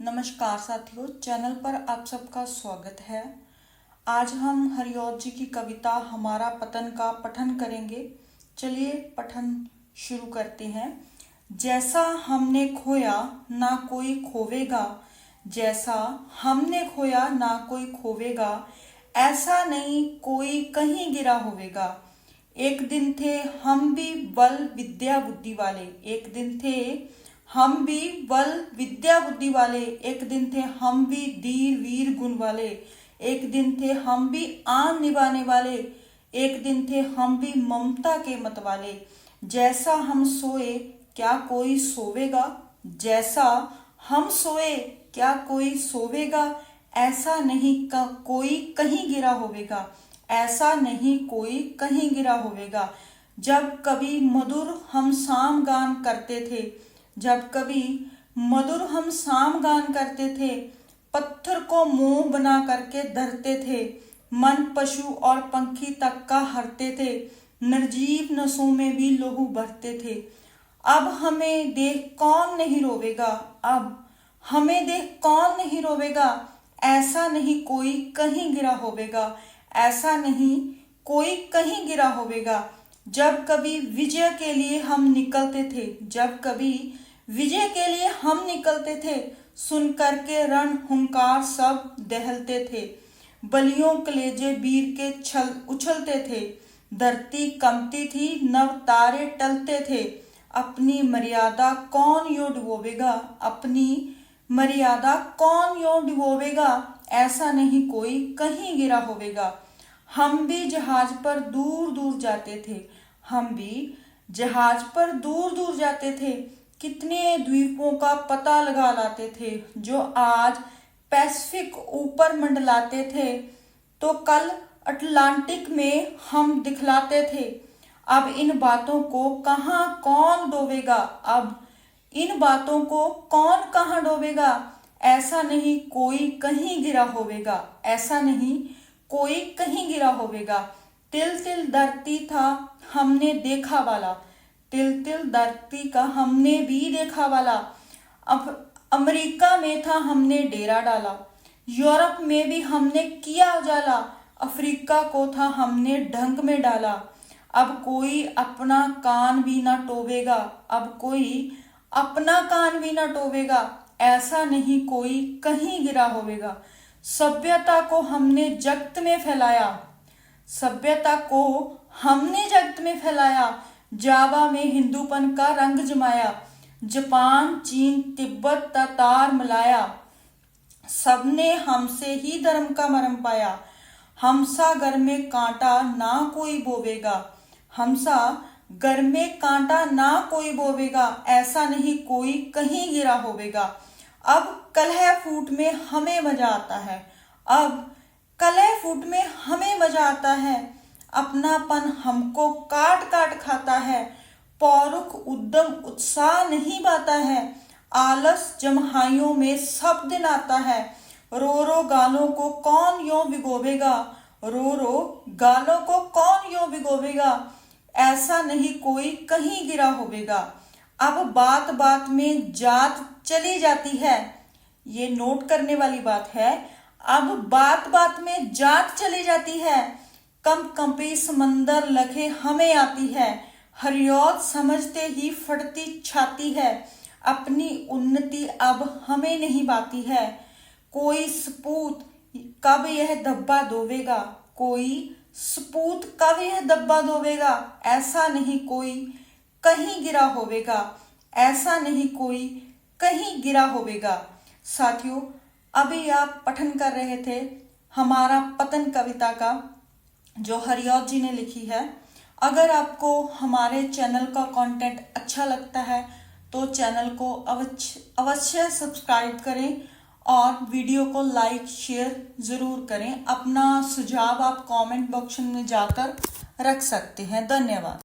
नमस्कार साथियों, चैनल पर आप सबका स्वागत है। आज हम हरिऔध जी की कविता हमारा पतन का पठन करेंगे। चलिए पठन शुरू करते हैं। जैसा हमने खोया ना कोई खोवेगा, जैसा हमने खोया ना कोई खोवेगा, ऐसा नहीं कोई कहीं गिरा होवेगा। एक दिन थे हम भी बल विद्या बुद्धि वाले, एक दिन थे हम भी बल विद्या बुद्धि वाले, एक दिन थे हम भी धीर वीर गुण वाले, एक दिन थे हम भी आन निभाने वाले, एक दिन थे हम भी ममता के मत वाले। जैसा हम सोए क्या कोई सोवेगा, जैसा हम सोए क्या कोई सोवेगा, ऐसा नहीं कोई कहीं गिरा होवेगा, ऐसा नहीं कोई कहीं गिरा होवेगा। जब कभी मधुर हम साम गान करते थे, जब कभी मधुर हम साम गान करते थे, पत्थर को मोह बना करके धरते थे, मन पशु और पंखी तक का हरते थे, निर्जीव नसों में भी लहू भरते थे। अब हमें देख कौन नहीं रोवेगा, अब हमें देख कौन नहीं रोवेगा, ऐसा नहीं कोई कहीं गिरा होवेगा, ऐसा नहीं कोई कहीं गिरा होवेगा। जब कभी विजय के लिए हम निकलते थे, जब कभी विजय के लिए हम निकलते थे, सुन करके रण हुंकार सब दहलते थे, बलियों कलेजे वीर के छल उछलते थे, धरती कंपती थी नव तारे टलते थे। अपनी मर्यादा कौन यो डुबोवेगा, अपनी मर्यादा कौन यो डुबोवेगा, ऐसा नहीं कोई कहीं गिरा होवेगा। हम भी जहाज पर दूर दूर जाते थे, हम भी जहाज पर दूर दूर जाते थे, कितने द्वीपों का पता लगा लाते थे, जो आज पैसिफिक ऊपर मंडलाते थे, तो कल अटलांटिक में हम दिखलाते थे। अब इन बातों को कहाँ कौन डोबेगा, अब इन बातों को कौन कहाँ डोबेगा, ऐसा नहीं कोई कहीं गिरा होवेगा, ऐसा नहीं कोई कहीं गिरा होवेगा। तिल तिल धरती था हमने देखा वाला, तिल तिल धरती का हमने भी देखा वाला। अब अमेरिका में था हमने डेरा डाला, यूरोप में भी हमने किया उजाला, अफ्रीका को था हमने ढंग में डाला। अब कोई अपना कान भी ना टोवेगा, अब कोई अपना कान भी ना टोवेगा, ऐसा नहीं कोई कहीं गिरा होवेगा। सभ्यता को हमने जगत में फैलाया, सभ्यता को हमने जगत में फैलाया, जावा में हिंदूपन का रंग जमाया, जापान चीन तिब्बत तातार मिलाया, सबने हमसे ही धर्म का मरम पाया। हमसा घर में कांटा ना कोई बोवेगा, हमसा घर में कांटा ना कोई बोवेगा, ऐसा नहीं कोई कहीं गिरा होवेगा। अब कलह फूट में हमें मजा आता है, अब कलह फूट में हमें मजा आता है, अपनापन हमको काट काट खाता है, पौरुख उद्यम उत्साह नहीं पाता है, आलस जमहाइयों में सब दिन आता है। रो रो गालों को कौन यूं भिगोवेगा, रो रो गालों को कौन यूं भिगोवेगा, ऐसा नहीं कोई कहीं गिरा होवेगा। अब बात बात में जात चली जाती है, ये नोट करने वाली बात है। अब बात बात में जात चली जाती है, कम कंपी समंदर लखे हमें आती है, हरिऔध समझते ही फटती छाती है, अपनी उन्नति अब हमें नहीं पाती है। कोई सपूत कब यह दब्बा दोवेगा, कोई सपूत कब यह दब्बा दोवेगा, ऐसा नहीं कोई कहीं गिरा होवेगा, ऐसा नहीं कोई कहीं गिरा होवेगा। साथियों, अभी आप पठन कर रहे थे हमारा पतन कविता का, जो हरिऔध जी ने लिखी है। अगर आपको हमारे चैनल का कंटेंट अच्छा लगता है तो चैनल को अवश्य सब्सक्राइब करें और वीडियो को लाइक शेयर ज़रूर करें। अपना सुझाव आप कमेंट बॉक्स में जाकर रख सकते हैं। धन्यवाद।